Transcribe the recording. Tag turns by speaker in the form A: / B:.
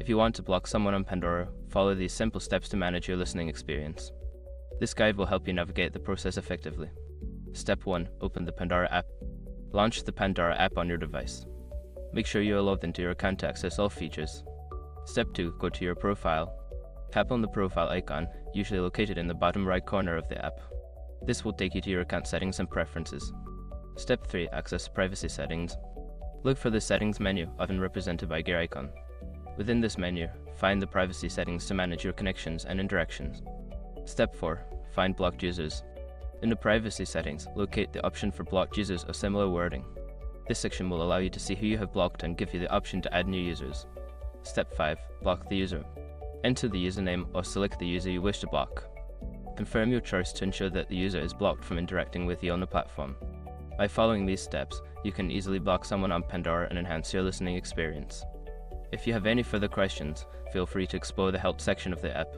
A: If you want to block someone on Pandora, follow these simple steps to manage your listening experience. This guide will help you navigate the process effectively. Step 1. Open the Pandora app. Launch the Pandora app on your device. Make sure you are logged into your account to access all features. Step 2. Go to your profile. Tap on the profile icon, usually located in the bottom right corner of the app. This will take you to your account settings and preferences. Step 3. Access privacy settings. Look for the settings menu, often represented by a gear icon. Within this menu, find the privacy settings to manage your connections and interactions. Step 4. Find blocked users. In the privacy settings, locate the option for blocked users of similar wording. This section will allow you to see who you have blocked and give you the option to add new users. Step 5. Block the user. Enter the username or select the user you wish to block. Confirm your choice to ensure that the user is blocked from interacting with you on the platform. By following these steps, you can easily block someone on Pandora and enhance your listening experience. If you have any further questions, feel free to explore the help section of the app.